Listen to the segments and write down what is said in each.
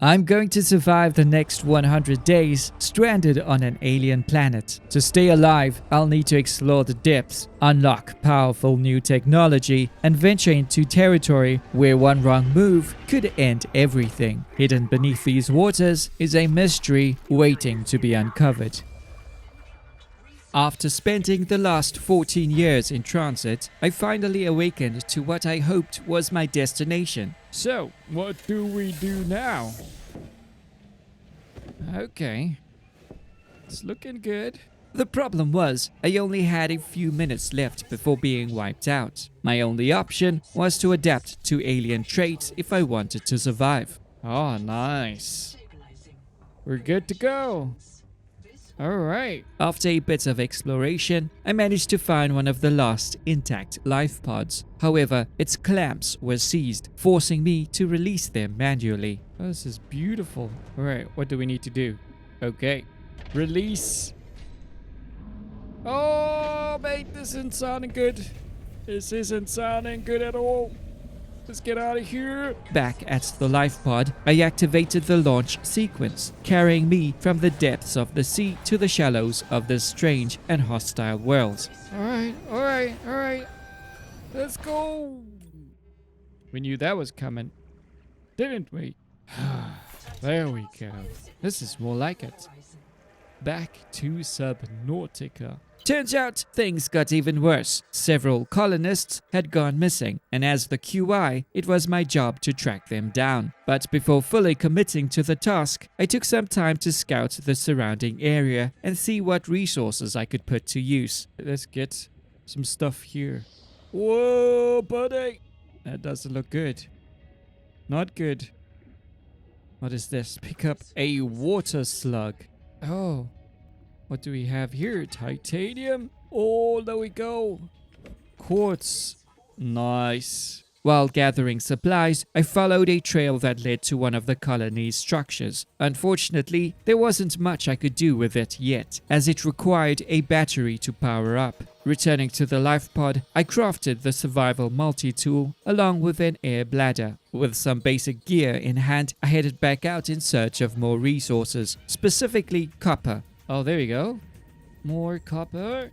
I'm going to survive the next 100 days stranded on an alien planet. To stay alive, I'll need to explore the depths, unlock powerful new technology, and venture into territory where one wrong move could end everything. Hidden beneath these waters is a mystery waiting to be uncovered. After spending the last 14 years in transit, I finally awakened to what I hoped was my destination. So, what do we do now? Okay. It's looking good. The problem was, I only had a few minutes left before being wiped out. My only option was to adapt to alien traits if I wanted to survive. Oh, nice. We're good to go. Alright. After a bit of exploration, I managed to find one of the last intact life pods. However, its clamps were seized, forcing me to release them manually. Oh, this is beautiful. Alright, what do we need to do? Okay. Release. Oh, mate, this isn't sounding good. This isn't sounding good at all. Let's get out of here. Back at the life pod, I activated the launch sequence, carrying me from the depths of the sea to the shallows of this strange and hostile world. Alright. Let's go. We knew that was coming, didn't we? There we go. This is more like it. Back to Subnautica. Turns out things got even worse. Several colonists had gone missing, and as the QI, it was my job to track them down. But before fully committing to the task, I took some time to scout the surrounding area and see what resources I could put to use. Let's get some stuff here. Whoa, buddy! That doesn't look good. Not good. What is this? Pick up a water slug. Oh. What do we have here? Titanium? Oh, there we go. Quartz. Nice. While gathering supplies, I followed a trail that led to one of the colony's structures. Unfortunately, there wasn't much I could do with it yet, as it required a battery to power up. Returning to the life pod, I crafted the survival multi-tool along with an air bladder. With some basic gear in hand, I headed back out in search of more resources, specifically copper. Oh, there we go. More copper.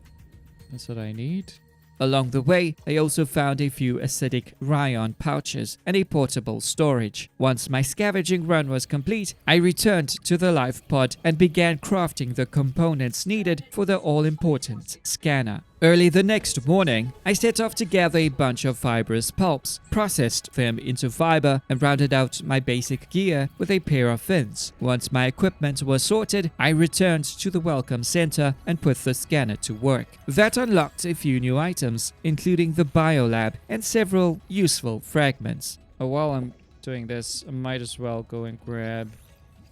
That's what I need. Along the way, I also found a few acidic rayon pouches and a portable storage. Once my scavenging run was complete, I returned to the life pod and began crafting the components needed for the all-important scanner. Early the next morning, I set off to gather a bunch of fibrous pulps, processed them into fiber, and rounded out my basic gear with a pair of fins. Once my equipment was sorted, I returned to the welcome center and put the scanner to work. That unlocked a few new items, including the biolab and several useful fragments. Oh, while I'm doing this, I might as well go and grab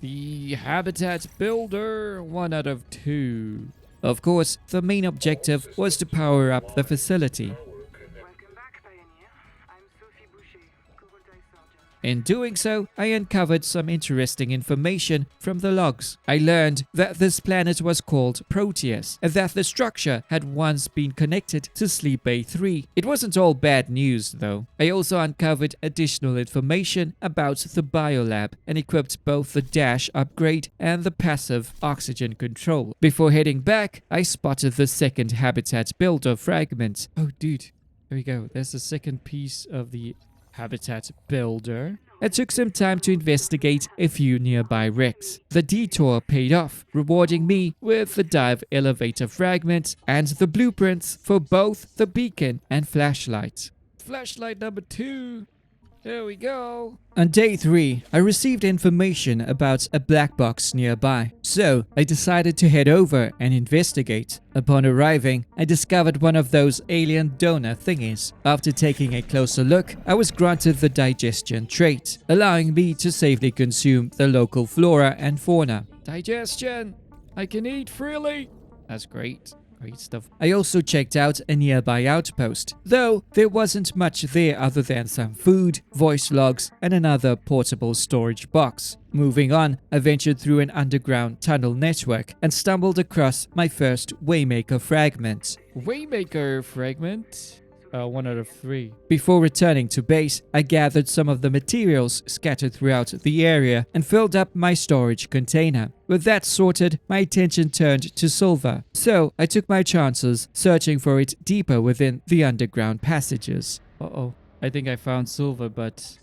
the habitat builder. 1 out of 2. Of course, the main objective was to power up the facility. In doing so, I uncovered some interesting information from the logs. I learned that this planet was called Proteus, and that the structure had once been connected to Sleep Bay 3. It wasn't all bad news, though. I also uncovered additional information about the biolab and equipped both the dash upgrade and the passive oxygen control. Before heading back, I spotted the second habitat builder fragment. Oh, dude. There we go. There's the second piece of the habitat builder. I took some time to investigate a few nearby wrecks. The detour paid off, rewarding me with the dive elevator fragment and the blueprints for both the beacon and flashlight. Flashlight number 2. There we go. On day 3, I received information about a black box nearby, so I decided to head over and investigate. Upon arriving, I discovered one of those alien donor thingies. After taking a closer look, I was granted the digestion trait, allowing me to safely consume the local flora and fauna. Digestion! I can eat freely! That's great. Great stuff. I also checked out a nearby outpost, though there wasn't much there other than some food, voice logs, and another portable storage box. Moving on, I ventured through an underground tunnel network and stumbled across my first Waymaker fragment. Waymaker fragment? 1 out of 3. Before returning to base, I gathered some of the materials scattered throughout the area and filled up my storage container. With that sorted, my attention turned to silver, so I took my chances searching for it deeper within the underground passages. Uh-oh. I think I found silver, but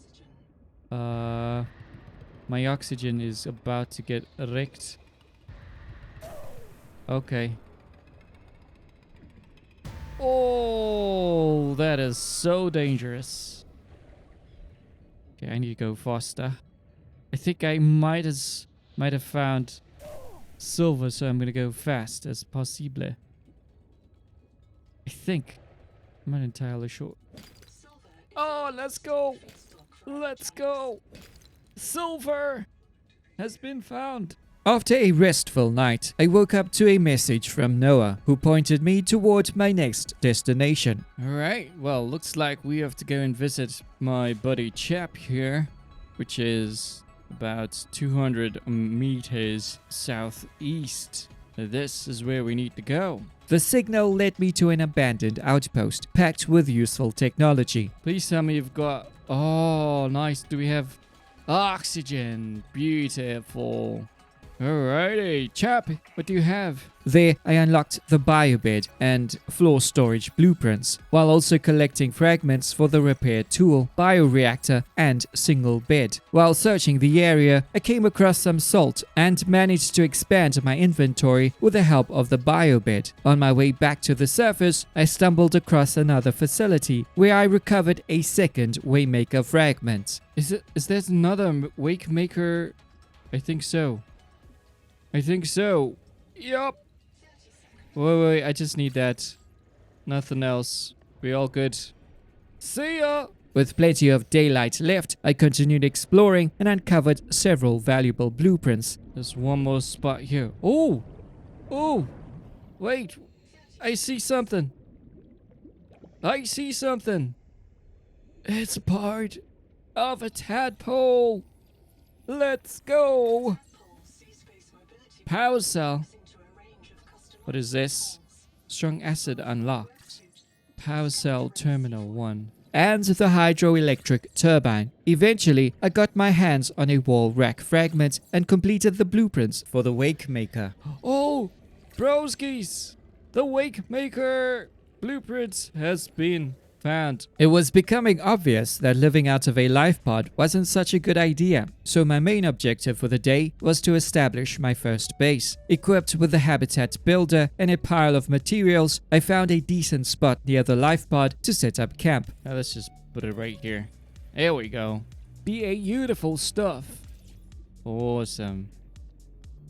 my oxygen is about to get wrecked. Okay. Oh, that is so dangerous. Okay, I need to go faster. I think I might have found silver, so I'm gonna go fast as possible. I think. I'm not entirely sure. Oh, let's go! Let's go! Silver has been found. After a restful night, I woke up to a message from Noah, who pointed me toward my next destination. Alright, well, looks like we have to go and visit my buddy Chap here, which is about 200 meters southeast. This is where we need to go. The signal led me to an abandoned outpost, packed with useful technology. Please tell me you've got... Oh, nice. Do we have oxygen? Beautiful. Alrighty, Chap, what do you have? There, I unlocked the biobed and floor storage blueprints, while also collecting fragments for the repair tool, bioreactor, and single bed. While searching the area, I came across some salt and managed to expand my inventory with the help of the biobed. On my way back to the surface, I stumbled across another facility where I recovered a second Waymaker fragment. Is there another Wakemaker? I think so. I think so. Yup. Wait, I just need that. Nothing else. We all good. See ya! With plenty of daylight left, I continued exploring and uncovered several valuable blueprints. There's one more spot here. Oh! Oh! Wait! I see something. I see something. It's part of a tadpole. Let's go! Power cell. What is this? Strong acid unlocked. Power cell terminal 1. And the hydroelectric turbine. Eventually, I got my hands on a wall rack fragment and completed the blueprints for the Wakemaker. Oh! Broskies! The Wakemaker blueprints has been found. It was becoming obvious that living out of a life pod wasn't such a good idea, so my main objective for the day was to establish my first base. Equipped with the habitat builder and a pile of materials, I found a decent spot near the life pod to set up camp. Now let's just put it right here. There we go. Beautiful stuff. Awesome.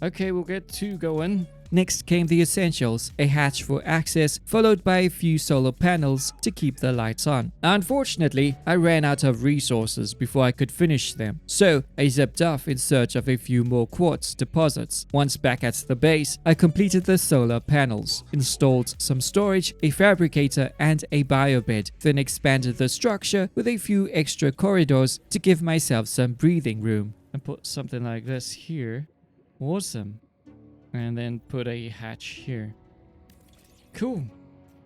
Okay, we'll get 2 going. Next came the essentials, a hatch for access, followed by a few solar panels to keep the lights on. Unfortunately, I ran out of resources before I could finish them, so I zipped off in search of a few more quartz deposits. Once back at the base, I completed the solar panels, installed some storage, a fabricator, and a biobed, then expanded the structure with a few extra corridors to give myself some breathing room. And put something like this here. Awesome. And then put a hatch here. Cool.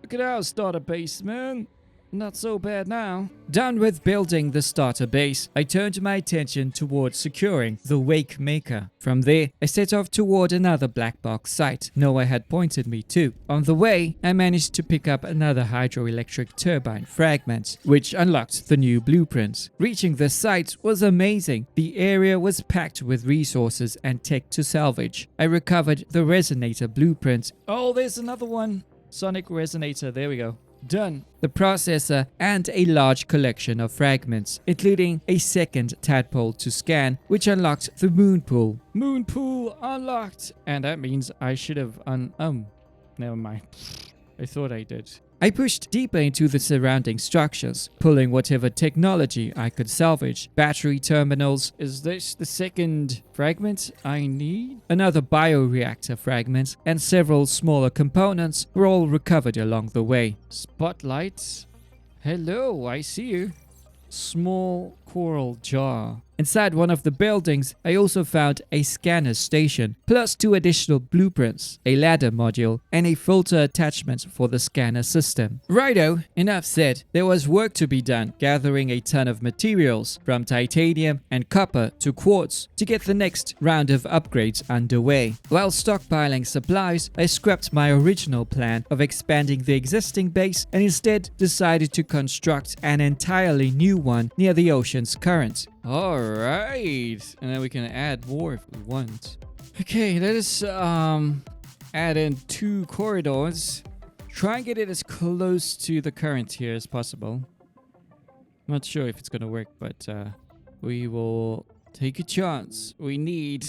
Look at our starter base, man. Not so bad now. Done with building the starter base, I turned my attention towards securing the Wakemaker. From there, I set off toward another black box site Noah had pointed me to. On the way, I managed to pick up another hydroelectric turbine fragment, which unlocked the new blueprints. Reaching the site was amazing. The area was packed with resources and tech to salvage. I recovered the resonator blueprint. Oh, there's another one. Sonic resonator. There we go. Done. The processor, and a large collection of fragments, including a second tadpole to scan, which unlocked the moon pool. Moon pool unlocked. And that means I should have never mind. I thought I did. I pushed deeper into the surrounding structures, pulling whatever technology I could salvage. Battery terminals. Is this the second fragment I need? Another bioreactor fragment, and several smaller components were all recovered along the way. Spotlights. Hello, I see you. Small coral jar. Inside one of the buildings, I also found a scanner station, plus 2 additional blueprints, a ladder module, and a filter attachment for the scanner system. Righto, enough said. There was work to be done, gathering a ton of materials, from titanium and copper to quartz, to get the next round of upgrades underway. While stockpiling supplies, I scrapped my original plan of expanding the existing base and instead decided to construct an entirely new one near the ocean's current. Alright. And then we can add more if we want. Okay, let us add in 2 corridors. Try and get it as close to the current here as possible. I'm not sure if it's gonna work, but we will take a chance. We need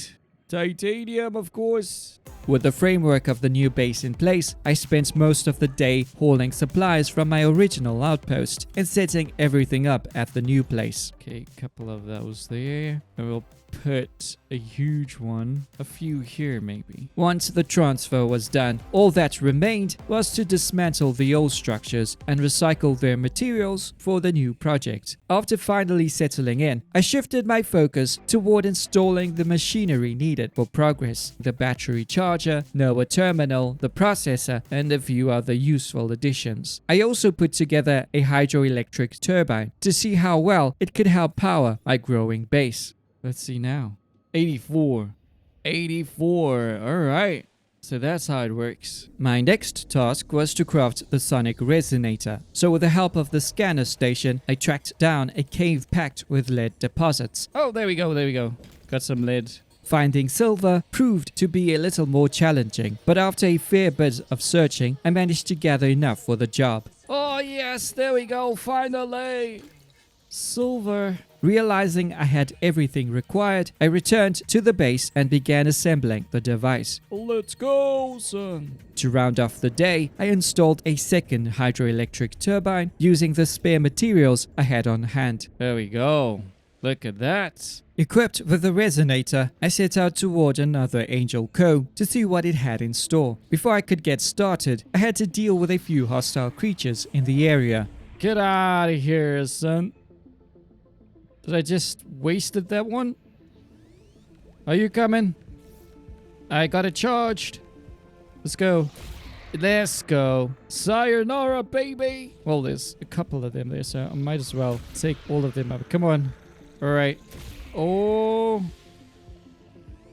titanium, of course. With the framework of the new base in place, I spent most of the day hauling supplies from my original outpost and setting everything up at the new place. Okay, a couple of those there. And we'll put a huge one. A few here, maybe. Once the transfer was done, all that remained was to dismantle the old structures and recycle their materials for the new project. After finally settling in, I shifted my focus toward installing the machinery needed for progress: the battery charger, NOAA terminal, the processor, and a few other useful additions. I also put together a hydroelectric turbine to see how well it could help power my growing base. Let's see now. 84. 84. Alright. So that's how it works. My next task was to craft the sonic resonator. So with the help of the scanner station, I tracked down a cave packed with lead deposits. Oh, there we go. There we go. Got some lead. Finding silver proved to be a little more challenging, but after a fair bit of searching, I managed to gather enough for the job. Oh yes, there we go. Finally. Silver. Realizing I had everything required, I returned to the base and began assembling the device. Let's go, son. To round off the day, I installed a second hydroelectric turbine using the spare materials I had on hand. There we go. Look at that. Equipped with the resonator, I set out toward another angel cove to see what it had in store. Before I could get started, I had to deal with a few hostile creatures in the area. Get out of here, son. Did I just wasted that one? Are you coming? I got it charged. Let's go. Let's go. Sayonara, baby. Well, there's a couple of them there, so I might as well take all of them up. Come on. All right. Oh.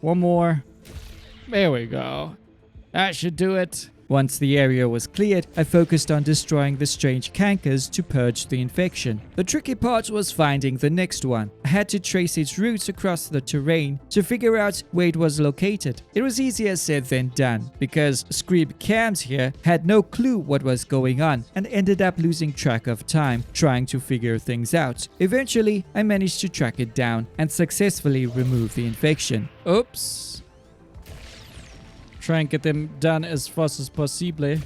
One more. There we go. That should do it. Once the area was cleared, I focused on destroying the strange cankers to purge the infection. The tricky part was finding the next one. I had to trace its routes across the terrain to figure out where it was located. It was easier said than done, because Screeb Kamz here had no clue what was going on and ended up losing track of time trying to figure things out. Eventually, I managed to track it down and successfully remove the infection. Oops. Try and get them done as fast as possible.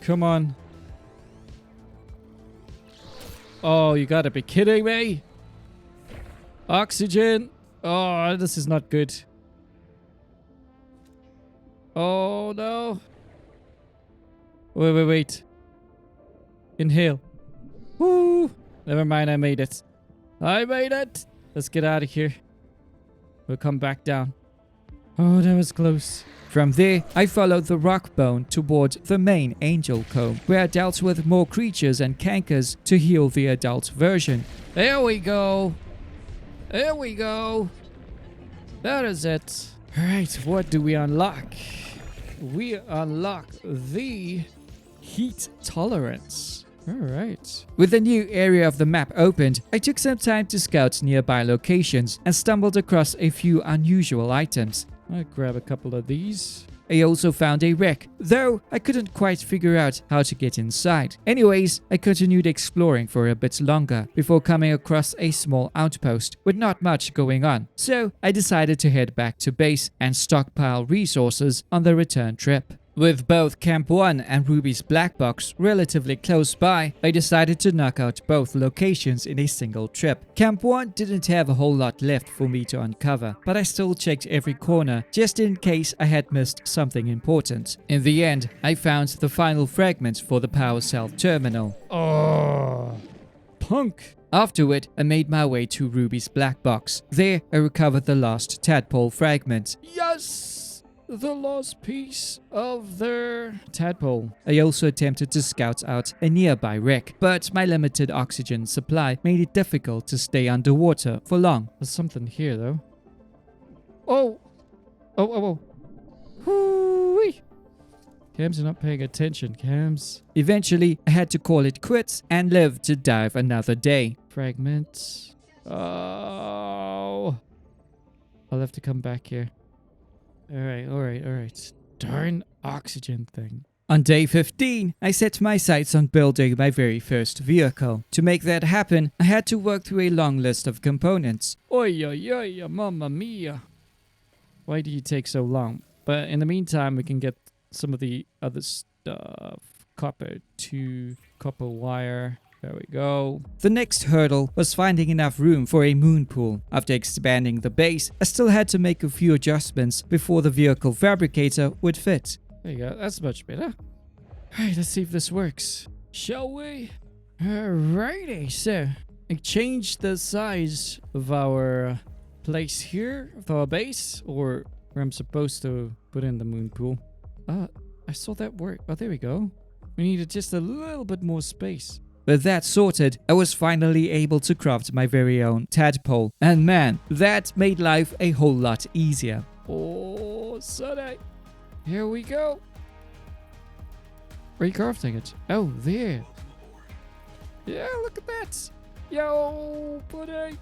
Come on. Oh, you gotta be kidding me. Oxygen. Oh, this is not good. Oh, no. Wait. Inhale. Woo. Never mind, I made it. I made it. Let's get out of here. We'll come back down. Oh, that was close. From there, I followed the rock bone toward the main angel cove, where I dealt with more creatures and cankers to heal the adult version. There we go. There we go. That is it. Alright, what do we unlock? We unlock the heat tolerance. Alright. With the new area of the map opened, I took some time to scout nearby locations and stumbled across a few unusual items. I'll grab a couple of these. I also found a wreck, though I couldn't quite figure out how to get inside. Anyways, I continued exploring for a bit longer before coming across a small outpost with not much going on. So I decided to head back to base and stockpile resources on the return trip. With both Camp 1 and Ruby's black box relatively close by, I decided to knock out both locations in a single trip. Camp 1 didn't have a whole lot left for me to uncover, but I still checked every corner just in case I had missed something important. In the end, I found the final fragment for the power cell terminal. Oh, punk. Afterward, I made my way to Ruby's black box. There, I recovered the last tadpole fragment. Yes! The last piece of their tadpole. I also attempted to scout out a nearby wreck, but my limited oxygen supply made it difficult to stay underwater for long. There's something here, though. Oh! Oh. Hoo-wee! Kamz, you're not paying attention, Kamz. Eventually, I had to call it quits and live to dive another day. Fragment. Oh. I'll have to come back here. Alright. Darn oxygen thing. On day 15, I set my sights on building my very first vehicle. To make that happen, I had to work through a long list of components. Oi, mamma mia. Why do you take so long? But in the meantime, we can get some of the other stuff. Copper wire. There we go. The next hurdle was finding enough room for a moon pool. After expanding the base, I still had to make a few adjustments before the vehicle fabricator would fit. There you go. That's much better. Alright, let's see if this works. Shall we? Alrighty. So, I changed the size of our place here, of our base, or where I'm supposed to put in the moon pool. I saw that work. Oh, there we go. We needed just a little bit more space. With that sorted, I was finally able to craft my very own tadpole. And man, that made life a whole lot easier. Oh, sonny. Here we go. Where are you crafting it? Oh, there. Yeah, look at that. Yo, buddy.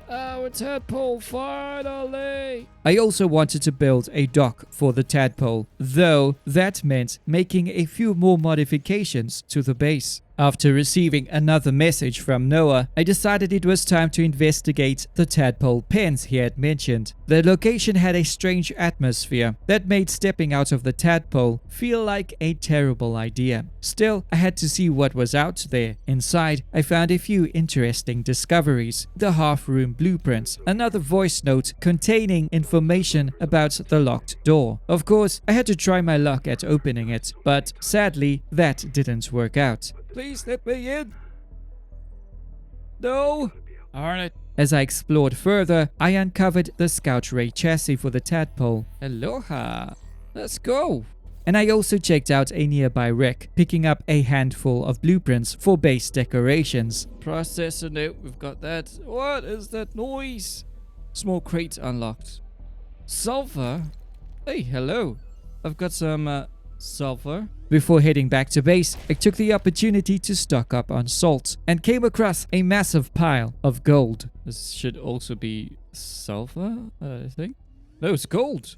Our tadpole, finally. I also wanted to build a dock for the tadpole, though that meant making a few more modifications to the base. After receiving another message from Noah, I decided it was time to investigate the tadpole pens he had mentioned. The location had a strange atmosphere that made stepping out of the tadpole feel like a terrible idea. Still, I had to see what was out there. Inside, I found a few interesting discoveries. The half-room blueprints, another voice note containing information about the locked door. Of course, I had to try my luck at opening it, but sadly, that didn't work out. Please let me in. No. Darn it. As I explored further, I uncovered the scout ray chassis for the tadpole. Aloha. Let's go. And I also checked out a nearby wreck, picking up a handful of blueprints for base decorations. Processing it. We've got that. What is that noise? Small crate unlocked. Sulfur? Hey, hello. I've got some sulfur. Before heading back to base, I took the opportunity to stock up on salt and came across a massive pile of gold. This should also be sulfur, I think. No, it's gold.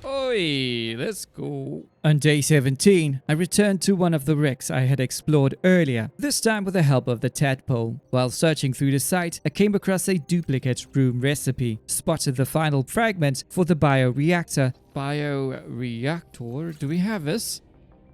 Oi, let's go. On day 17, I returned to one of the wrecks I had explored earlier, this time with the help of the tadpole. While searching through the site, I came across a duplicate room recipe, spotted the final fragment for the bioreactor. Bioreactor? Do we have this?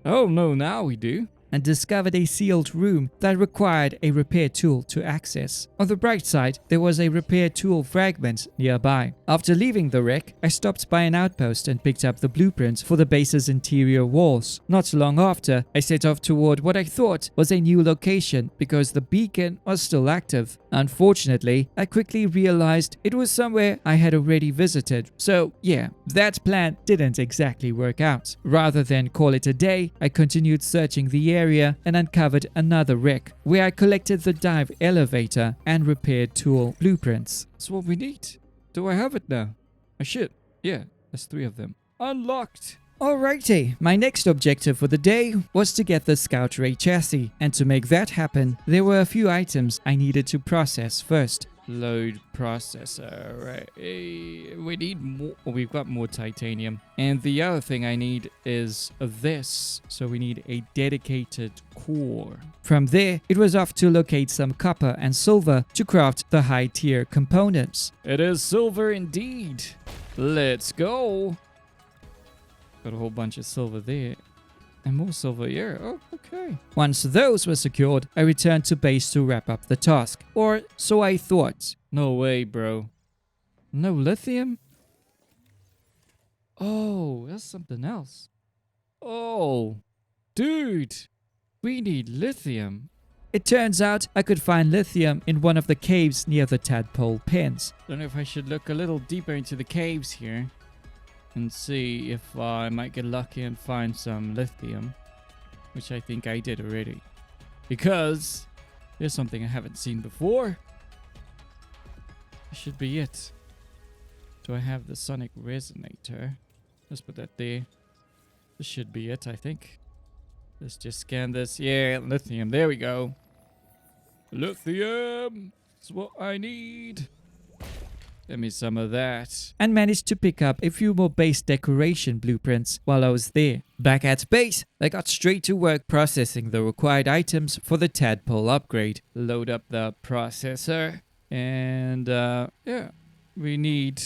Oh no, now we do. And discovered a sealed room that required a repair tool to access. On the bright side, there was a repair tool fragment nearby. After leaving the wreck, I stopped by an outpost and picked up the blueprint for the base's interior walls. Not long after, I set off toward what I thought was a new location because the beacon was still active. Unfortunately, I quickly realized it was somewhere I had already visited. So yeah, that plan didn't exactly work out. Rather than call it a day, I continued searching the area and uncovered another wreck where I collected the dive elevator and repair tool blueprints. That's what we need. Do I have it now? I should. Yeah, there's 3 of them. Unlocked. Alrighty, my next objective for the day was to get the Scout Ray chassis, and to make that happen, there were a few items I needed to process first. Load processor, right? We need more. Oh, we've got more titanium. And the other thing I need is this. So we need a dedicated core. From there, it was off to locate some copper and silver to craft the high tier components. It is silver indeed. Let's go. Got a whole bunch of silver there. And more silver here. Oh, okay. Once those were secured, I returned to base to wrap up the task. Or so I thought. No way, bro. No lithium? Oh, that's something else. Oh, dude. We need lithium. It turns out I could find lithium in one of the caves near the tadpole pens. Don't know if I should look a little deeper into the caves here and see if I might get lucky and find some lithium, which I think I did already, because there's something I haven't seen before. This should be it. Do I have the sonic resonator? Let's put that there. This should be it, I think. Let's just scan this. Yeah, lithium. There we go. Lithium! That's what I need. Give me some of that. And managed to pick up a few more base decoration blueprints while I was there. Back at base, I got straight to work processing the required items for the tadpole upgrade. Load up the processor. And, yeah, we need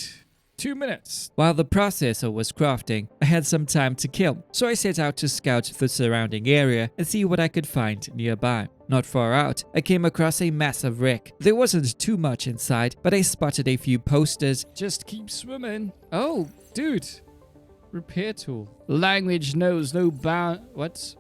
2 minutes. While the processor was crafting, I had some time to kill, so I set out to scout the surrounding area and see what I could find nearby. Not far out, I came across a massive wreck. There wasn't too much inside, but I spotted a few posters. Just keep swimming. Oh, dude. Repair tool. Language knows no barriers.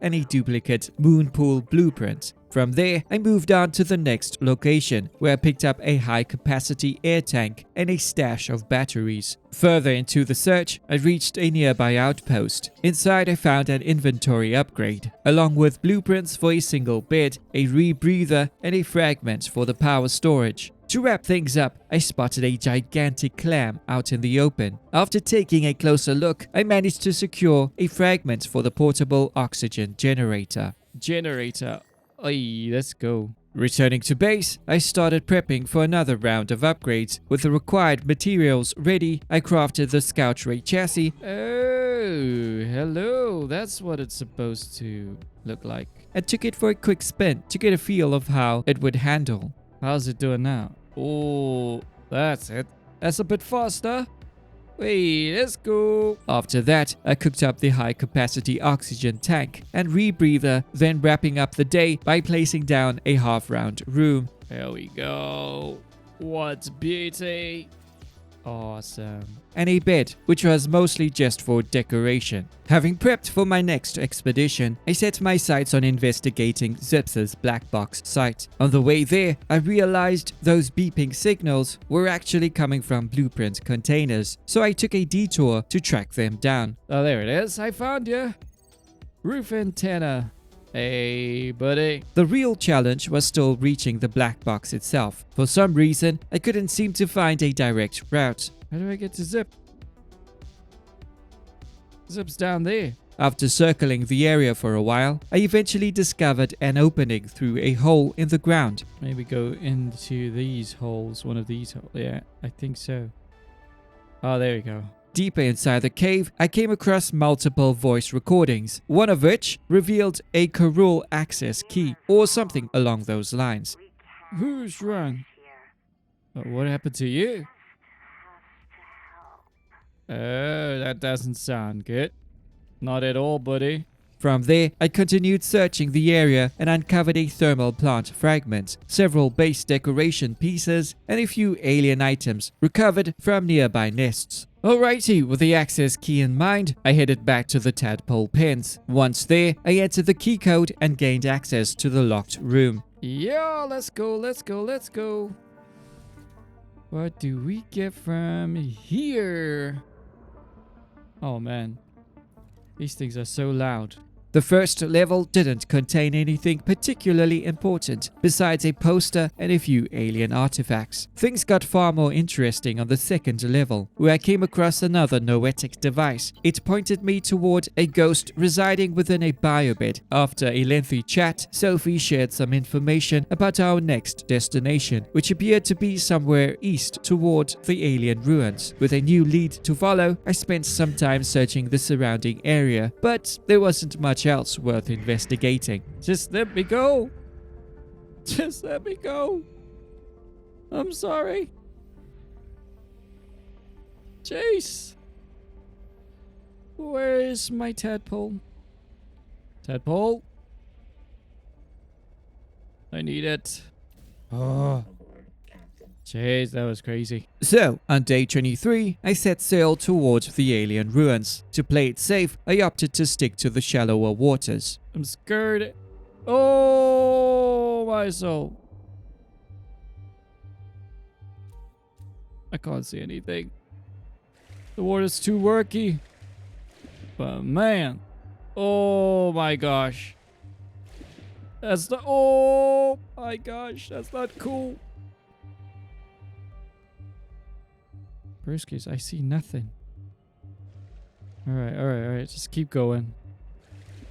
And a duplicate moon pool blueprint. From there, I moved on to the next location, where I picked up a high-capacity air tank and a stash of batteries. Further into the search, I reached a nearby outpost. Inside, I found an inventory upgrade, along with blueprints for a single bed, a rebreather, and a fragment for the power storage. To wrap things up, I spotted a gigantic clam out in the open. After taking a closer look, I managed to secure a fragment for the portable oxygen generator. Ay, let's go. Returning to base, I started prepping for another round of upgrades. With the required materials ready, I crafted the Scout Ray chassis. Oh, hello. That's what it's supposed to look like. And took it for a quick spin to get a feel of how it would handle. How's it doing now? Oh, that's it. That's a bit faster. Wait, let's go. After that, I cooked up the high-capacity oxygen tank and rebreather, then wrapping up the day by placing down a half-round room. There we go. What beauty. Awesome. And a bed, which was mostly just for decoration. Having prepped for my next expedition, I set my sights on investigating Zips's black box site. On the way there, I realized those beeping signals were actually coming from blueprint containers, so I took a detour to track them down. Oh, there it is. I found you. Roof antenna. Hey, buddy. The real challenge was still reaching the black box itself. For some reason, I couldn't seem to find a direct route. How do I get to Zip? Zip's down there. After circling the area for a while, I eventually discovered an opening through a hole in the ground. Maybe go into these holes, one of these holes. Yeah, I think so. Oh, there we go. Deeper inside the cave, I came across multiple voice recordings, one of which revealed a Karul access key, or something along those lines. Who's wrong? What happened to you? Oh, that doesn't sound good. Not at all, buddy. From there, I continued searching the area and uncovered a thermal plant fragment, several base decoration pieces, and a few alien items recovered from nearby nests. Alrighty, with the access key in mind, I headed back to the tadpole pens. Once there, I entered the key code and gained access to the locked room. Yeah, let's go, let's go, let's go. What do we get from here? Oh man, these things are so loud. The first level didn't contain anything particularly important, besides a poster and a few alien artifacts. Things got far more interesting on the second level, where I came across another noetic device. It pointed me toward a ghost residing within a biobed. After a lengthy chat, Sophie shared some information about our next destination, which appeared to be somewhere east toward the alien ruins. With a new lead to follow, I spent some time searching the surrounding area, but there wasn't much else worth investigating. Just let me go. Just let me go. I'm sorry. Chase. Where is my tadpole? Tadpole? I need it. Oh. Jeez, that was crazy. So, on day 23, I set sail towards the alien ruins. To play it safe, I opted to stick to the shallower waters. I'm scared. Oh, my soul. I can't see anything. The water's too murky. But man. Oh my gosh. That's not. Oh my gosh. That's not cool. Bruskis, I see nothing. Alright. Just keep going.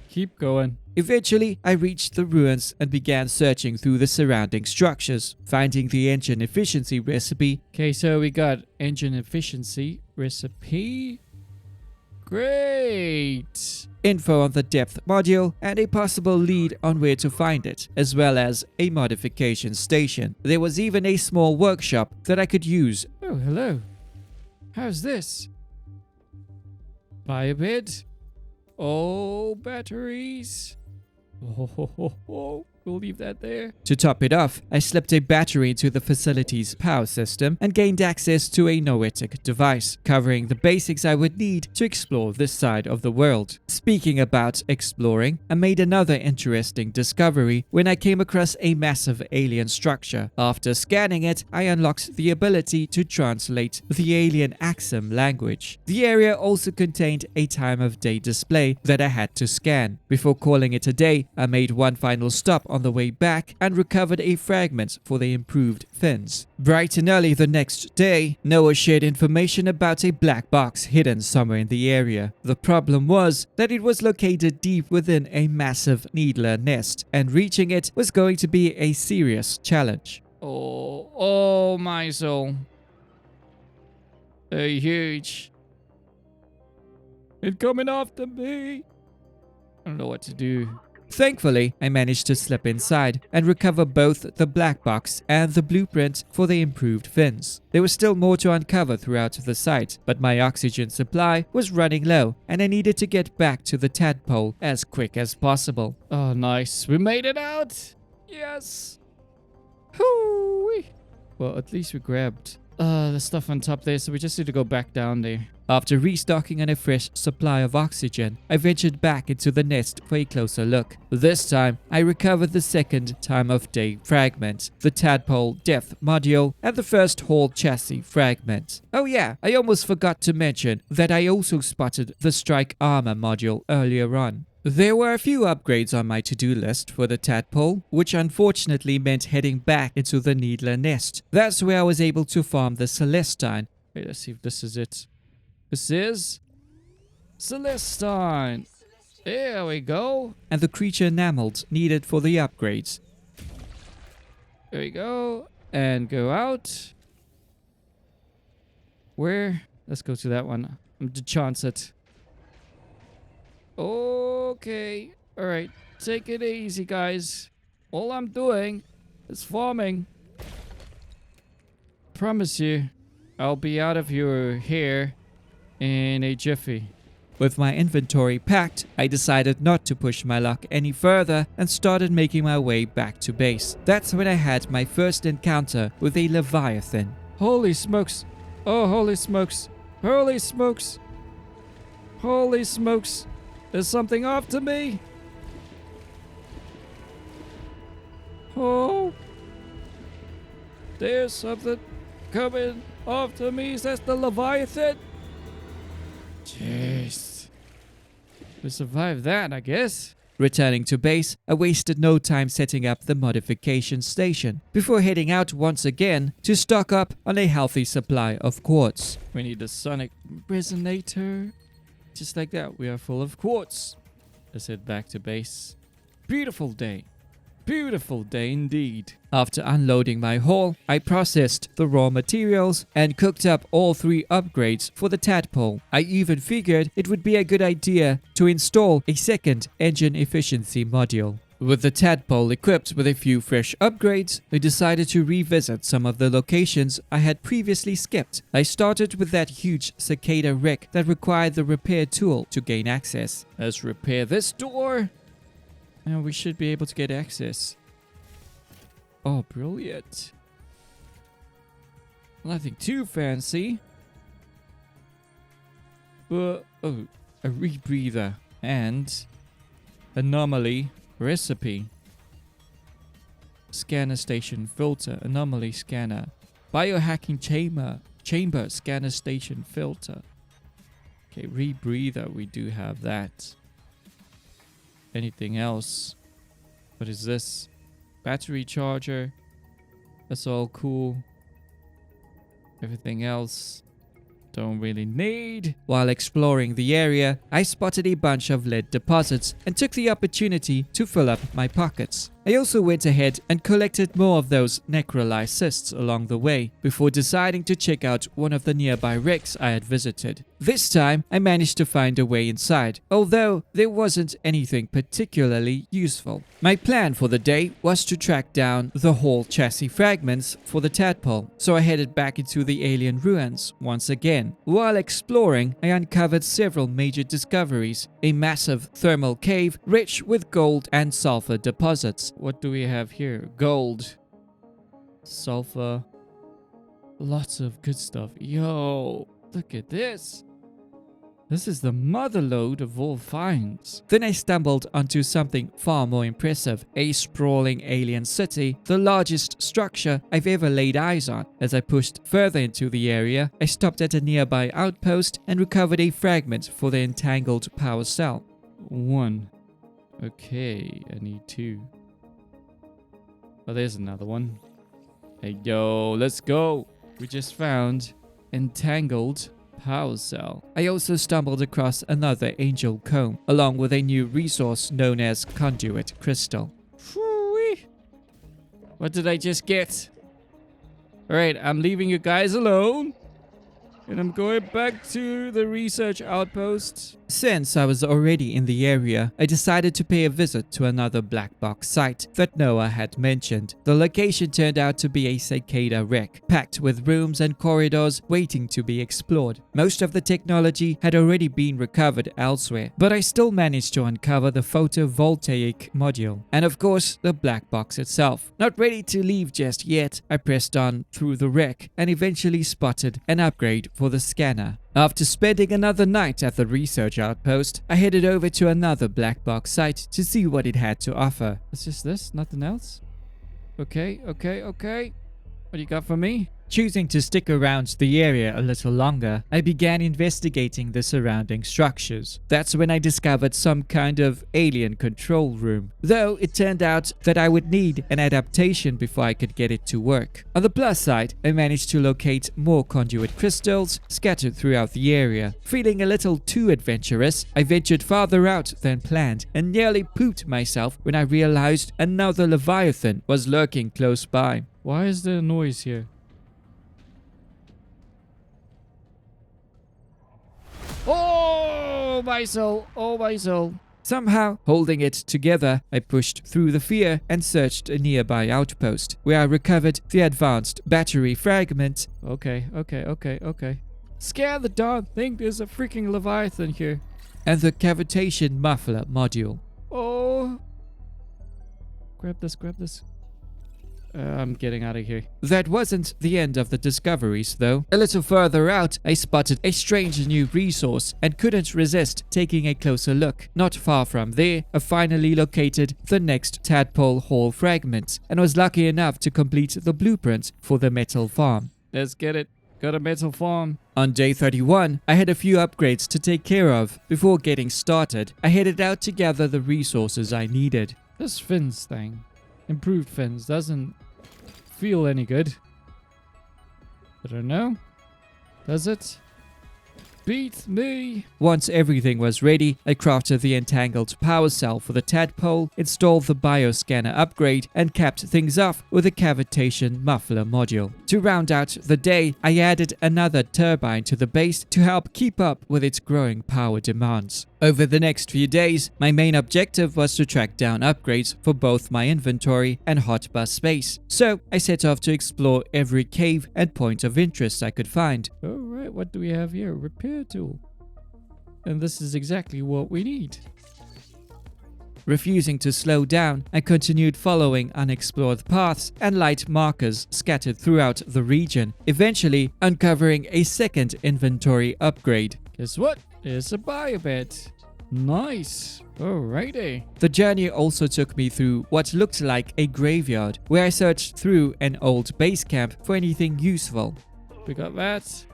Keep going. Eventually, I reached the ruins and began searching through the surrounding structures, finding the engine efficiency recipe. Okay, so we got engine efficiency recipe. Great. Info on the depth module, and a possible lead on where to find it, as well as a modification station. There was even a small workshop that I could use. Oh, hello. How's this? Buy a bit. Oh, batteries. Oh, we'll leave that there. To top it off, I slipped a battery into the facility's power system and gained access to a noetic device, covering the basics I would need to explore this side of the world. Speaking about exploring, I made another interesting discovery when I came across a massive alien structure. After scanning it, I unlocked the ability to translate the alien Axum language. The area also contained a time of day display that I had to scan. Before calling it a day, I made one final stop on the way back and recovered a fragment for the improved fins. Bright and early the next day, Noah shared information about a black box hidden somewhere in the area. The problem was that it was located deep within a massive needler nest, and reaching it was going to be a serious challenge. Oh my soul. They're huge. It's coming after me. I don't know what to do. Thankfully, I managed to slip inside and recover both the black box and the blueprint for the improved fins. There was still more to uncover throughout the site, but my oxygen supply was running low and I needed to get back to the tadpole as quick as possible. Oh, nice. We made it out. Yes. Hoo-wee. Well, at least we grabbed the stuff on top there, so we just need to go back down there. After restocking on a fresh supply of oxygen, I ventured back into the nest for a closer look. This time, I recovered the second time of day fragment, the tadpole depth module, and the first hull chassis fragment. Oh yeah, I almost forgot to mention that I also spotted the strike armor module earlier on. There were a few upgrades on my to-do list for the tadpole, which unfortunately meant heading back into the needler nest. That's where I was able to farm the Celestine. Wait, let's see if this is it. This is Celestine. There we go. And the creature enameled needed for the upgrades. There we go. And go out. Where? Let's go to that one. I'm to chance it. Okay. Alright. Take it easy, guys. All I'm doing is farming. Promise you, I'll be out of your hair in a jiffy. With my inventory packed, I decided not to push my luck any further and started making my way back to base. That's when I had my first encounter with a Leviathan. Holy smokes. Oh, holy smokes. Holy smokes. Holy smokes. There's something after me. Oh. There's something coming after me. Is that the Leviathan? Jeez. We survived that, I guess. Returning to base, I wasted no time setting up the modification station before heading out once again to stock up on a healthy supply of quartz. We need a sonic resonator. Just like that, we are full of quartz. Let's head back to base. Beautiful day. Beautiful day indeed. After unloading my haul, I processed the raw materials and cooked up all 3 upgrades for the tadpole. I even figured it would be a good idea to install a second engine efficiency module. With the tadpole equipped with a few fresh upgrades, I decided to revisit some of the locations I had previously skipped. I started with that huge cicada wreck that required the repair tool to gain access. Let's repair this door. And we should be able to get access. Oh, brilliant. Nothing too fancy. Oh, a rebreather and anomaly recipe. scanner station filter, anomaly scanner, biohacking chamber scanner station filter. Okay, rebreather, we do have that. Anything else? What is this? Battery charger. That's all cool. Everything else don't really need. While exploring the area, I spotted a bunch of lead deposits and took the opportunity to fill up my pockets. I also went ahead and collected more of those necrolyzed cysts along the way before deciding to check out one of the nearby wrecks I had visited. This time, I managed to find a way inside, although there wasn't anything particularly useful. My plan for the day was to track down the whole chassis fragments for the tadpole, so I headed back into the alien ruins once again. While exploring, I uncovered several major discoveries: a massive thermal cave rich with gold and sulfur deposits. What do we have here? Gold, sulfur, lots of good stuff. Yo, look at this. This is the motherlode of all finds. Then I stumbled onto something far more impressive: a sprawling alien city, the largest structure I've ever laid eyes on. As I pushed further into the area, I stopped at a nearby outpost and recovered a fragment for the entangled power cell. 1. Okay, I need 2. Oh, there's another one. Hey, yo, let's go. We just found entangled power cell. I also stumbled across another angel comb, along with a new resource known as conduit crystal. Whee! What did I just get? Alright, I'm leaving you guys alone. And I'm going back to the research outpost. Since I was already in the area, I decided to pay a visit to another black box site that Noah had mentioned. The location turned out to be a cicada wreck, packed with rooms and corridors waiting to be explored. Most of the technology had already been recovered elsewhere, but I still managed to uncover the photovoltaic module, and of course, the black box itself. Not ready to leave just yet, I pressed on through the wreck and eventually spotted an upgrade for the scanner. After spending another night at the research outpost, I headed over to another black box site to see what it had to offer. It's just this, nothing else? Okay. What do you got for me? Choosing to stick around the area a little longer, I began investigating the surrounding structures. That's when I discovered some kind of alien control room, though it turned out that I would need an adaptation before I could get it to work. On the plus side, I managed to locate more conduit crystals scattered throughout the area. Feeling a little too adventurous, I ventured farther out than planned and nearly pooped myself when I realized another Leviathan was lurking close by. Why is there a noise here? Oh, my soul. Oh, my soul. Somehow, holding it together, I pushed through the fear and searched a nearby outpost, where I recovered the advanced battery fragment. Okay. Scare the dog. Think there's a freaking Leviathan here. And the cavitation muffler module. Oh. Grab this. I'm getting out of here. That wasn't the end of the discoveries, though. A little further out, I spotted a strange new resource and couldn't resist taking a closer look. Not far from there, I finally located the next tadpole hall fragment and was lucky enough to complete the blueprint for the metal farm. Let's get it. Got a metal farm. On day 31, I had a few upgrades to take care of. Before getting started, I headed out to gather the resources I needed. This fins thing. Improved fins doesn't feel any good. I don't know. Does it? Beat me! Once everything was ready, I crafted the entangled power cell for the tadpole, installed the bioscanner upgrade, and capped things off with a cavitation muffler module. To round out the day, I added another turbine to the base to help keep up with its growing power demands. Over the next few days, my main objective was to track down upgrades for both my inventory and hotbar space. So I set off to explore every cave and point of interest I could find. Alright, what do we have here? Repair tool. And this is exactly what we need. Refusing to slow down, I continued following unexplored paths and light markers scattered throughout the region, eventually uncovering a second inventory upgrade. Guess what? It's a biobed. Nice. Alrighty. The journey also took me through what looked like a graveyard, where I searched through an old base camp for anything useful. We got that.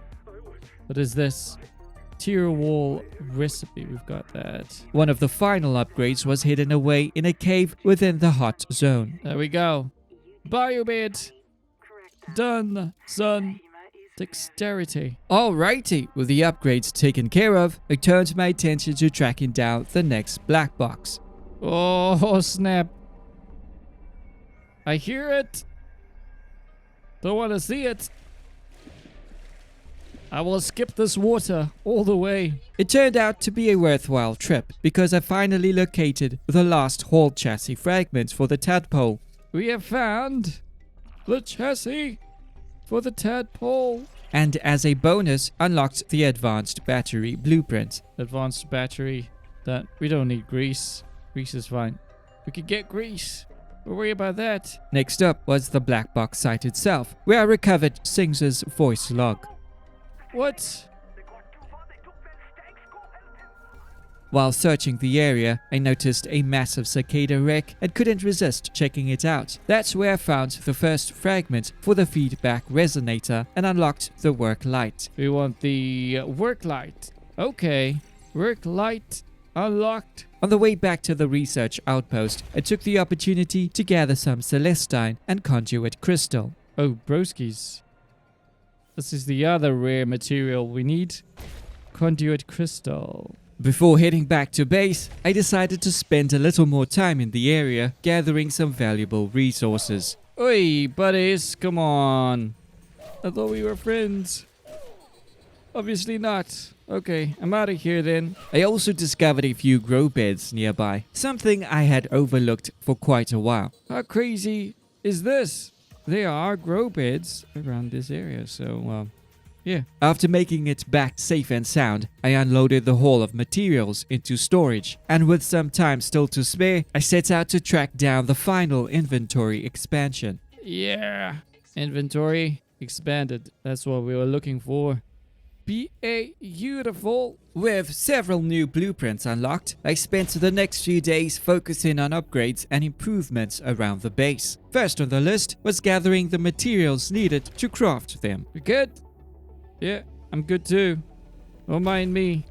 What is this? Tier wall recipe. We've got that. One of the final upgrades was hidden away in a cave within the hot zone. There we go. Biobid. Done, son. Dexterity. Alrighty, with the upgrades taken care of, I turned my attention to tracking down the next black box. Oh, snap. I hear it. Don't want to see it. I will skip this water all the way. It turned out to be a worthwhile trip because I finally located the last hull chassis fragment for the tadpole. We have found the chassis for the tadpole. And as a bonus, unlocked the advanced battery blueprint. Advanced battery. That we don't need grease. Grease is fine. We could get grease. Don't worry about that. Next up was the black box site itself, where I recovered Sings's voice log. What? While searching the area, I noticed a massive cicada wreck and couldn't resist checking it out. That's where I found the first fragment for the feedback resonator and unlocked the work light. We want the work light. Okay. Work light unlocked. On the way back to the research outpost, I took the opportunity to gather some celestine and conduit crystal. Oh, broskies. This is the other rare material we need. Conduit crystal. Before heading back to base, I decided to spend a little more time in the area gathering some valuable resources. Oi, buddies, come on. I thought we were friends. Obviously not. Okay, I'm out of here then. I also discovered a few grow beds nearby, something I had overlooked for quite a while. How crazy is this? There are grow beds around this area, so yeah. After making it back safe and sound, I unloaded the haul of materials into storage, and with some time still to spare, I set out to track down the final inventory expansion. Yeah, inventory expanded. That's what we were looking for. Beautiful. With several new blueprints unlocked, I spent the next few days focusing on upgrades and improvements around the base. First on the list was gathering the materials needed to craft them. You good? Yeah, I'm good too. Don't mind me.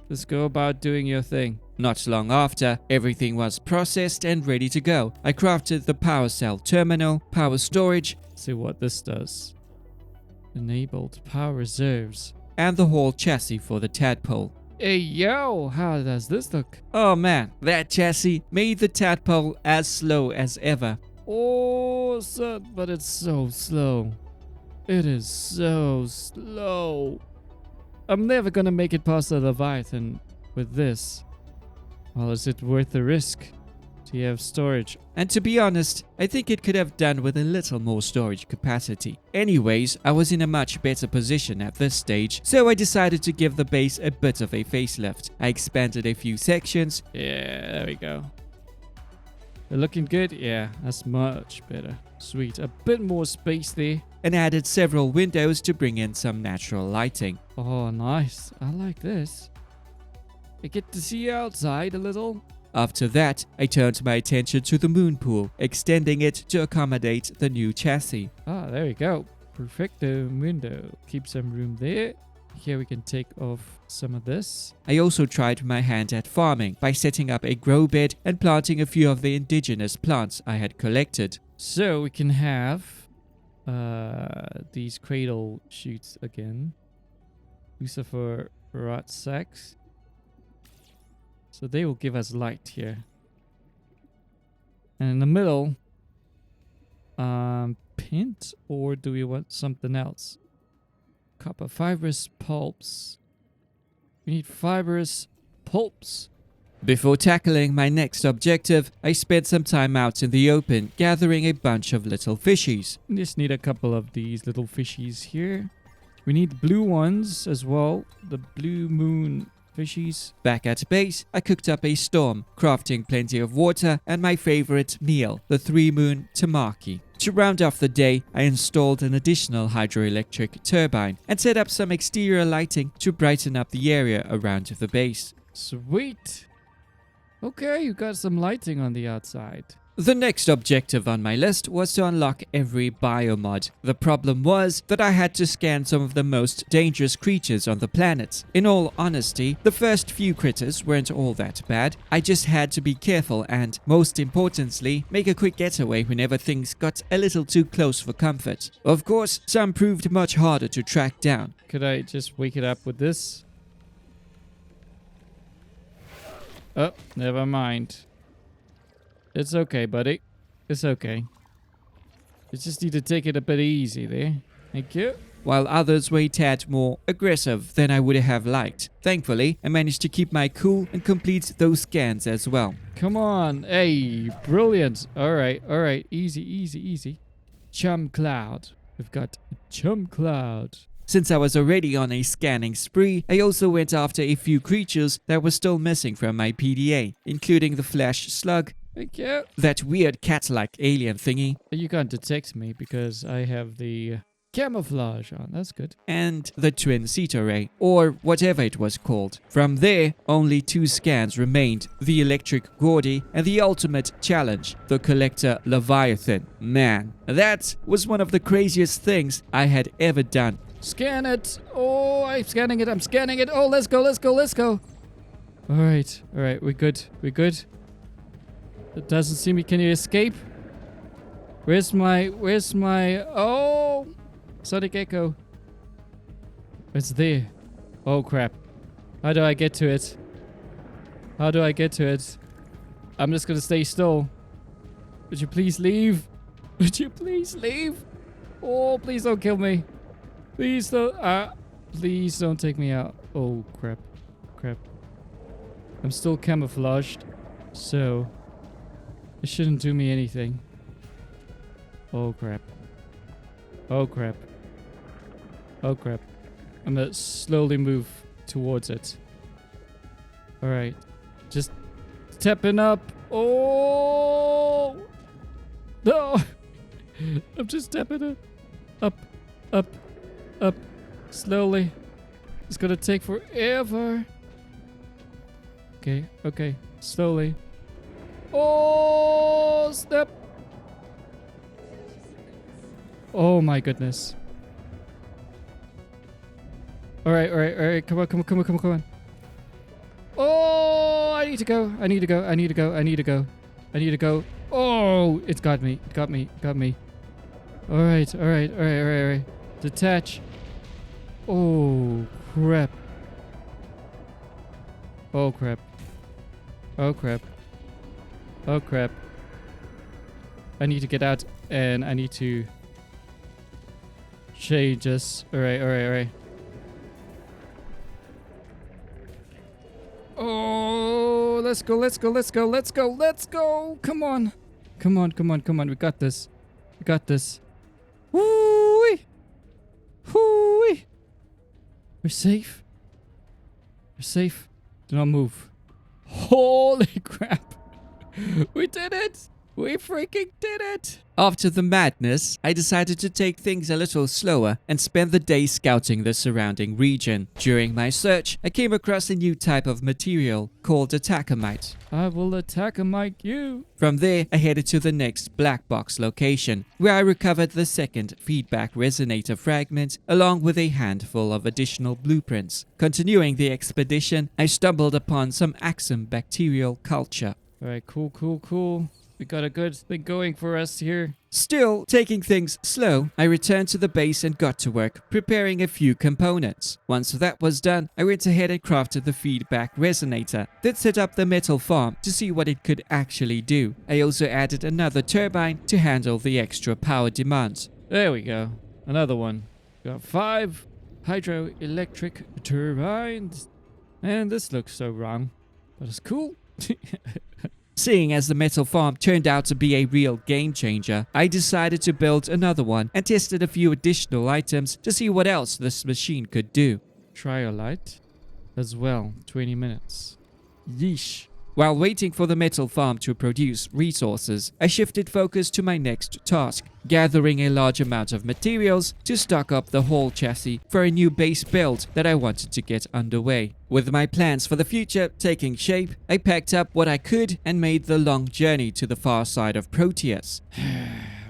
Let's go about doing your thing. Not long after, everything was processed and ready to go. I crafted the power cell terminal, power storage, Let's see what this does. Enabled power reserves. and the whole chassis for the tadpole. Hey yo, how does this look? Oh man, that chassis made the tadpole as slow as ever. Oh, son, but it's so slow. It is so slow. I'm never gonna make it past the Leviathan with this. Well, is it worth the risk? Do you have storage? And to be honest, I think it could have done with a little more storage capacity. Anyways, I was in a much better position at this stage, so I decided to give the base a bit of a facelift. I expanded a few sections. Yeah, there we go. We're looking good? Yeah, that's much better. Sweet. A bit more space there. And added several windows to bring in some natural lighting. Oh, nice. I like this. I get to see outside a little. After that, I turned my attention to the moon pool, extending it to accommodate the new chassis. Ah, there we go. Perfecto window. Keep some room there. Here we can take off some of this. I also tried my hand at farming by setting up a grow bed and planting a few of the indigenous plants I had collected. So we can have these cradle shoots again. Lucifer rot sacks. So they will give us light here. And in the middle, pint, or do we want something else? Copper fibrous pulps. We need fibrous pulps. Before tackling my next objective, I spent some time out in the open, gathering a bunch of little fishies. We just need a couple of these little fishies here. We need blue ones as well. The blue moon fishies. Back at base, I cooked up a storm, crafting plenty of water and my favorite meal, the 3-moon tamaki. To round off the day, I installed an additional hydroelectric turbine and set up some exterior lighting to brighten up the area around the base. Sweet. Okay, you got some lighting on the outside. The next objective on my list was to unlock every biomod. The problem was that I had to scan some of the most dangerous creatures on the planet. In all honesty, the first few critters weren't all that bad. I just had to be careful and, most importantly, make a quick getaway whenever things got a little too close for comfort. Of course, some proved much harder to track down. Could I just wake it up with this? Oh, never mind. It's okay, buddy. It's okay. You just need to take it a bit easy there. Thank you. While others were a tad more aggressive than I would have liked. Thankfully, I managed to keep my cool and complete those scans as well. Come on. Hey, brilliant. All right. Easy, easy, easy. Chum cloud. We've got a chum cloud. Since I was already on a scanning spree, I also went after a few creatures that were still missing from my PDA, including the flesh slug, Thank you. that weird cat-like alien thingy, You can't detect me because I have the camouflage on. That's good. and the twin Ceto ray, or whatever it was called. From there, only 2 scans remained, the electric Gordy and the ultimate challenge, the collector Leviathan. Man, that was one of the craziest things I had ever done. Scan it. Oh, I'm scanning it. I'm scanning it. Oh, let's go. All right. We're good. It doesn't see me. Can you escape? Where's my, oh, Sonic Echo. It's there. Oh, crap. How do I get to it? I'm just gonna stay still. Would you please leave? Oh, please don't kill me. Please don't take me out. Oh, crap. I'm still camouflaged, so it shouldn't do me anything. Oh, crap. I'm gonna slowly move towards it. Alright. Just stepping up. Oh! No! I'm just stepping up. Up. Slowly. It's gonna take forever. Okay. Slowly. Oh, step. Oh my goodness. Alright. Come on. Oh, I need to go. Oh, it's got me. Alright. Detach. Oh, crap. I need to get out and I need to change this. Alright. Oh, let's go. Come on. We got this. Woo-wee. We're safe. Do not move. Holy crap. We did it. We freaking did it. After the madness, I decided to take things a little slower and spend the day scouting the surrounding region. During my search, I came across a new type of material called atacamite. I will atacamite you. From there, I headed to the next black box location, where I recovered the second feedback resonator fragment along with a handful of additional blueprints. Continuing the expedition, I stumbled upon some Axum bacterial culture. Alright, cool. We got a good thing going for us here. Still taking things slow, I returned to the base and got to work preparing a few components. Once that was done, I went ahead and crafted the feedback resonator, then set up the metal farm to see what it could actually do. I also added another turbine to handle the extra power demands. There we go. Another one. Got 5 hydroelectric turbines. And this looks so wrong, but it's cool. Seeing as the metal farm turned out to be a real game changer, I decided to build another one and tested a few additional items to see what else this machine could do. Try a light as well. 20 minutes. Yeesh. While waiting for the metal farm to produce resources, I shifted focus to my next task, gathering a large amount of materials to stock up the haul chassis for a new base build that I wanted to get underway. With my plans for the future taking shape, I packed up what I could and made the long journey to the far side of Proteus.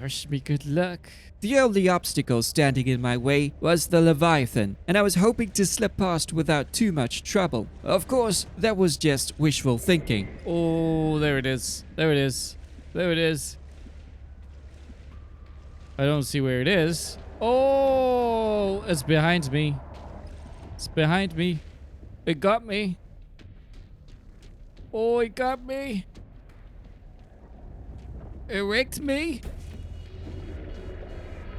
Wish me good luck. The only obstacle standing in my way was the Leviathan, and I was hoping to slip past without too much trouble. Of course, that was just wishful thinking. Oh, there it is. There it is. There it is. I don't see where it is. Oh, it's behind me. It's behind me. It got me. Oh, it got me. It wrecked me.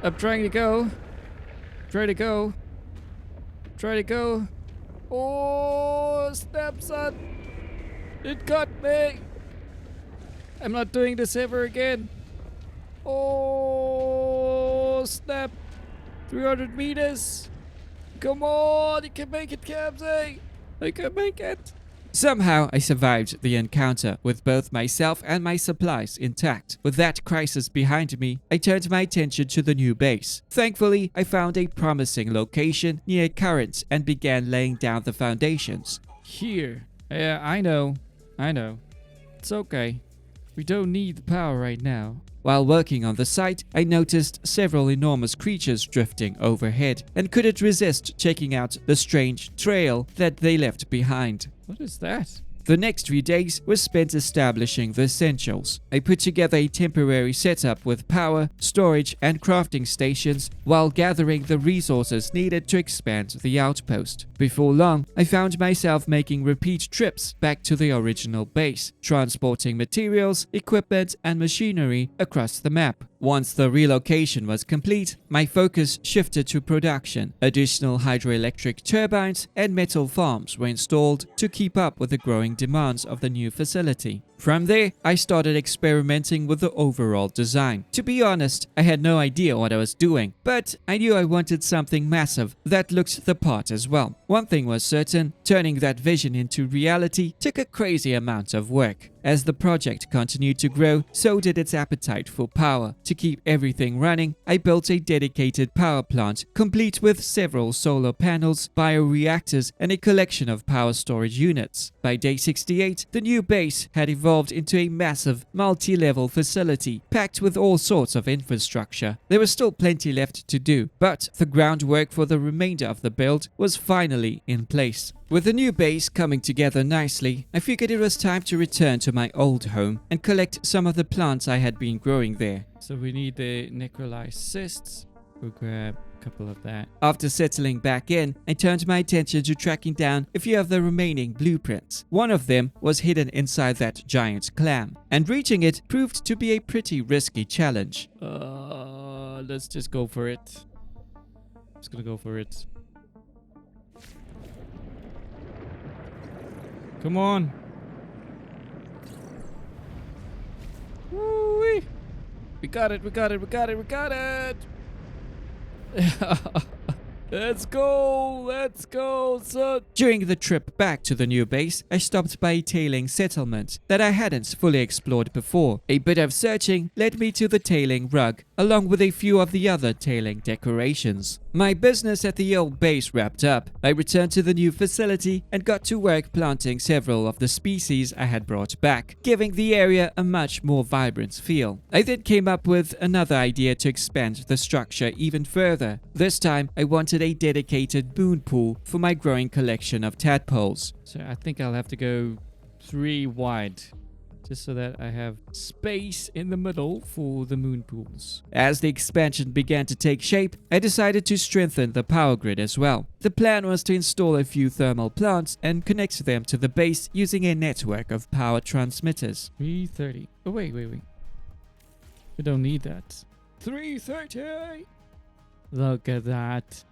I'm trying to go. Try to go. Try to go. Oh, snap, son. It got me. I'm not doing this ever again. Oh, snap. 300 meters. Come on. You can make it, Kamz. I can make it. Somehow, I survived the encounter with both myself and my supplies intact. With that crisis behind me, I turned my attention to the new base. Thankfully, I found a promising location near currents and began laying down the foundations. Here. Yeah, I know. I know. It's okay. We don't need the power right now. While working on the site, I noticed several enormous creatures drifting overhead and couldn't resist checking out the strange trail that they left behind. What is that? The next few days were spent establishing the essentials. I put together a temporary setup with power, storage, and crafting stations while gathering the resources needed to expand the outpost. Before long, I found myself making repeat trips back to the original base, transporting materials, equipment, and machinery across the map. Once the relocation was complete, my focus shifted to production. Additional hydroelectric turbines and metal farms were installed to keep up with the growing demands of the new facility. From there, I started experimenting with the overall design. To be honest, I had no idea what I was doing, but I knew I wanted something massive that looked the part as well. One thing was certain, turning that vision into reality took a crazy amount of work. As the project continued to grow, so did its appetite for power. To keep everything running, I built a dedicated power plant, complete with several solar panels, bioreactors, and a collection of power storage units. By day 68, the new base had evolved into a massive, multi-level facility, packed with all sorts of infrastructure. There was still plenty left to do, but the groundwork for the remainder of the build was finally in place. With the new base coming together nicely, I figured it was time to return to my old home and collect some of the plants I had been growing there. So we need the necrolyzed cysts. We'll grab a couple of that. After settling back in, I turned my attention to tracking down a few of the remaining blueprints. One of them was hidden inside that giant clam, and reaching it proved to be a pretty risky challenge. Let's just go for it. Just gonna go for it. Come on. Woo-wee. We got it, we got it, we got it, we got it. Let's go, son. During the trip back to the new base, I stopped by a tailing settlement that I hadn't fully explored before. A bit of searching led me to the tailing rug, along with a few of the other tailing decorations. My business at the old base wrapped up. I returned to the new facility and got to work planting several of the species I had brought back, giving the area a much more vibrant feel. I then came up with another idea to expand the structure even further. This time, I wanted a dedicated moon pool for my growing collection of tadpoles. So I think I'll have to go 3 wide. Just so that I have space in the middle for the moon pools. As the expansion began to take shape, I decided to strengthen the power grid as well. The plan was to install a few thermal plants and connect them to the base using a network of power transmitters. 330. Oh, wait. We don't need that. 330! Look at that.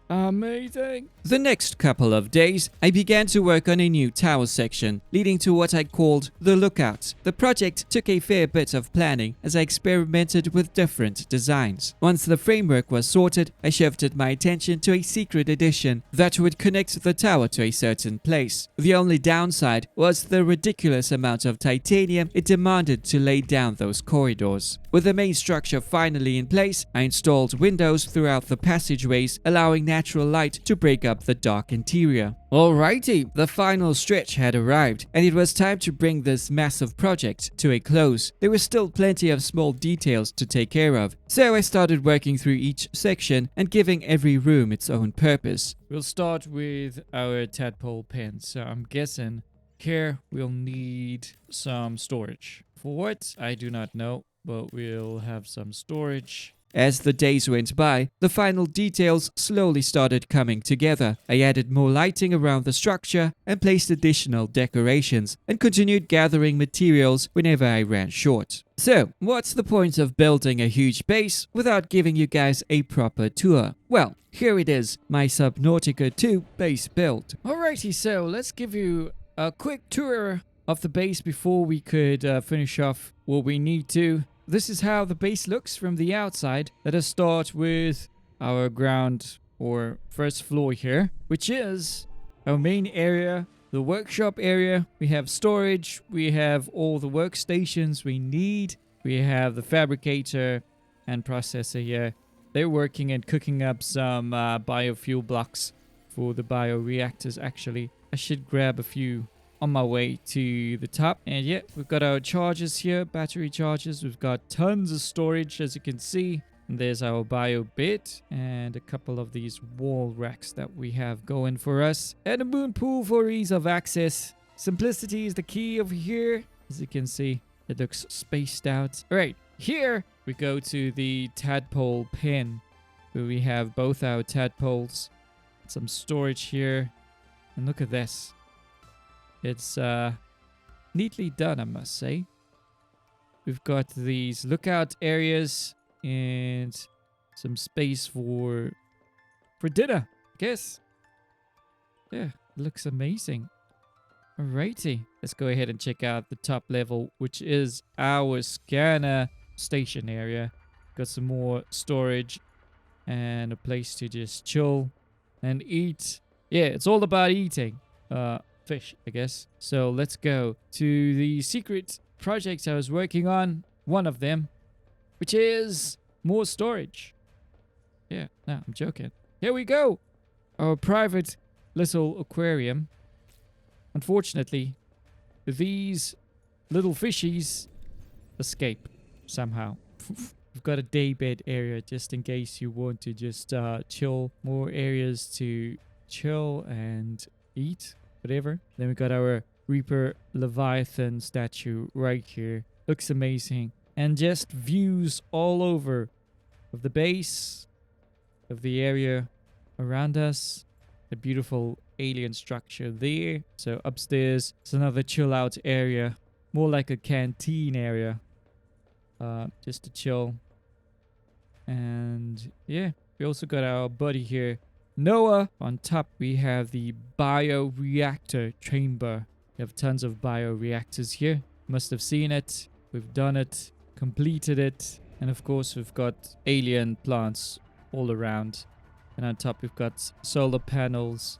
Amazing. The next couple of days, I began to work on a new tower section, leading to what I called the lookout. The project took a fair bit of planning as I experimented with different designs. Once the framework was sorted, I shifted my attention to a secret addition that would connect the tower to a certain place. The only downside was the ridiculous amount of titanium it demanded to lay down those corridors. With the main structure finally in place, I installed windows throughout the passageways, allowing natural light to break up the dark interior. Alrighty, the final stretch had arrived, and it was time to bring this massive project to a close. There were still plenty of small details to take care of, so I started working through each section and giving every room its own purpose. We'll start with our tadpole pen. So I'm guessing here we'll need some storage. For what? I do not know, but we'll have some storage. As the days went by, the final details slowly started coming together. I added more lighting around the structure and placed additional decorations and continued gathering materials whenever I ran short. So, what's the point of building a huge base without giving you guys a proper tour? Well, here it is, my Subnautica 2 base build. Alrighty, so let's give you a quick tour of the base before we could finish off what we need to. This is how the base looks from the outside. Let us start with our ground or first floor here, which is our main area, the workshop area. We have storage, we have all the workstations we need, we have the fabricator and processor here. They're working and cooking up some biofuel blocks for the bioreactors. Actually, I should grab a few on my way to the top. And yeah, we've got our chargers here, battery chargers. We've got tons of storage, as you can see. And there's our bio bit and a couple of these wall racks that we have going for us, and a moon pool for ease of access. Simplicity is the key over here. As you can see, it looks spaced out. All right, here we go to the tadpole pen, where we have both our tadpoles, some storage here, and look at this. It's neatly done, I must say. We've got these lookout areas and some space for dinner, I guess. Yeah, looks amazing. Alrighty, let's go ahead and check out the top level, which is our scanner station area. Got some more storage and a place to just chill and eat. Yeah, it's all about eating. Fish, I guess. So let's go to the secret project I was working on, one of them, which is more storage. Yeah, no, I'm joking. Here we go. Our private little aquarium. Unfortunately, these little fishies escape somehow. We've got a daybed area just in case you want to just chill. More areas to chill and eat. Whatever. Then we got our Reaper Leviathan statue right here. Looks amazing. And just views all over of the base, of the area around us. A beautiful alien structure there. So upstairs is another chill out area. More like a canteen area. Just to chill. And yeah, we also got our buddy here, Noah. On top we have the bioreactor chamber. We have tons of bioreactors here. Must have seen it. We've done it, completed it, and of course we've got alien plants all around. And on top we've got solar panels.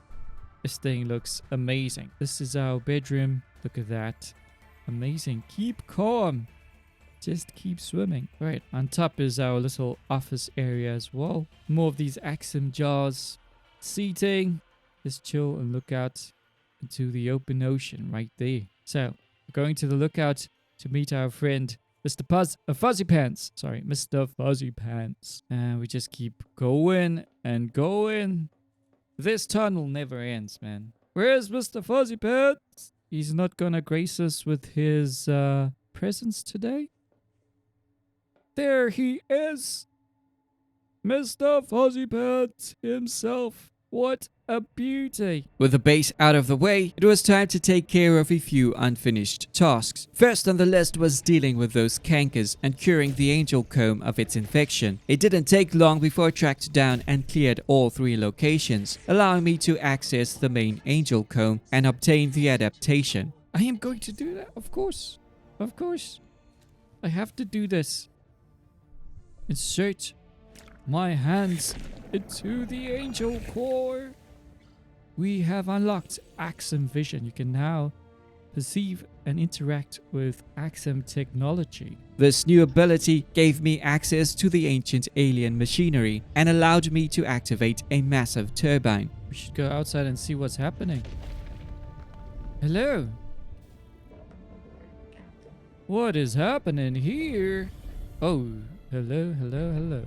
This thing looks amazing. This is our bedroom. Look at that. Amazing. Keep calm. Just keep swimming. Right, on top is our little office area as well. More of these Axum jars. Seating. Just chill and look out into the open ocean right there. So, we're going to the lookout to meet our friend, Mr. Fuzzy Pants. Sorry, Mr. Fuzzy Pants. And we just keep going and going. This tunnel never ends, man. Where's Mr. Fuzzy Pants? He's not gonna grace us with his presence today. There he is. Mr. Fuzzy Pants himself. What a beauty. With the base out of the way, it was time to take care of a few unfinished tasks. First on the list was dealing with those cankers and curing the angel comb of its infection. It didn't take long before I tracked down and cleared all 3 locations, allowing me to access the main angel comb and obtain the adaptation. I am going to do that, of course. Of course. I have to do this. Insert my hands into the angel core. We have unlocked Axum Vision. You can now perceive and interact with Axum technology. This new ability gave me access to the ancient alien machinery and allowed me to activate a massive turbine. We should go outside and see what's happening. Hello. What is happening here? Oh, hello, hello, hello.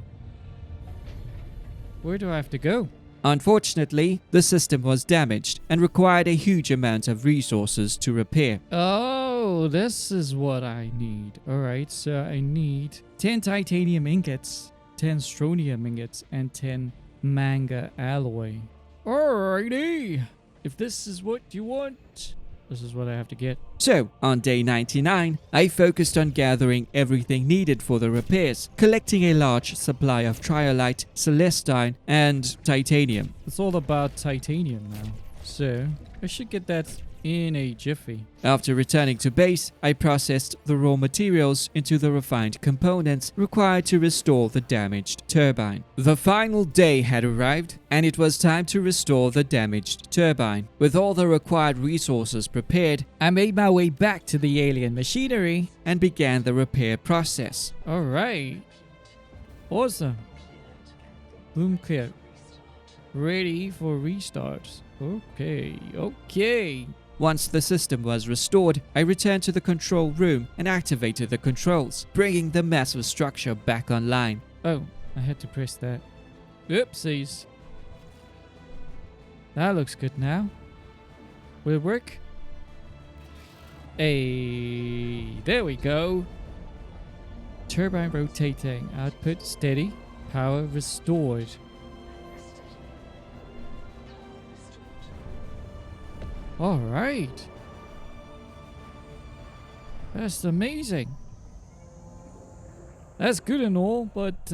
Where do I have to go? Unfortunately, the system was damaged and required a huge amount of resources to repair. Oh, this is what I need. Alright, so I need 10 titanium ingots, 10 strontium ingots, and 10 manga alloy. Alrighty. If this is what you want, this is what I have to get. So, on day 99, I focused on gathering everything needed for the repairs, collecting a large supply of triolite, celestine, and titanium. It's all about titanium now. So, I should get that in a jiffy. After returning to base, I processed the raw materials into the refined components required to restore the damaged turbine. The final day had arrived, and it was time to restore the damaged turbine. With all the required resources prepared, I made my way back to the alien machinery and began the repair process. Alright. Awesome. Bloom clear. Ready for restart. Okay. Once the system was restored, I returned to the control room and activated the controls, bringing the massive structure back online. Oh, I had to press that. Oopsies. That looks good now. Will it work? Hey, there we go. Turbine rotating. Output steady. Power restored. Alright. That's amazing. That's good and all, but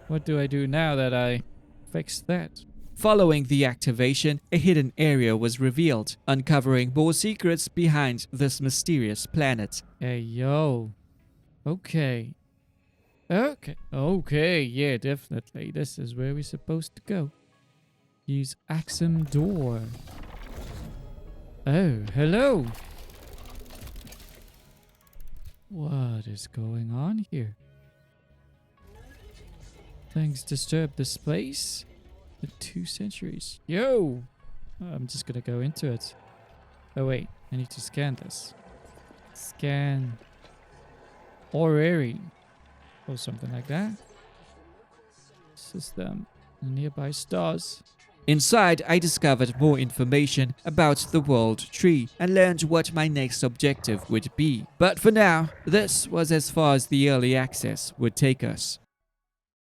what do I do now that I fixed that? Following the activation, a hidden area was revealed, uncovering more secrets behind this mysterious planet. Hey, yo. Okay, yeah, definitely. This is where we're supposed to go. Use Axum door. Oh, hello. What is going on here? Things disturb this place for 2 centuries. Yo! I'm just gonna go into it. Oh wait, I need to scan this. Scan orrery or something like that. System, nearby stars. Inside, I discovered more information about the world tree and learned what my next objective would be. But for now, this was as far as the early access would take us.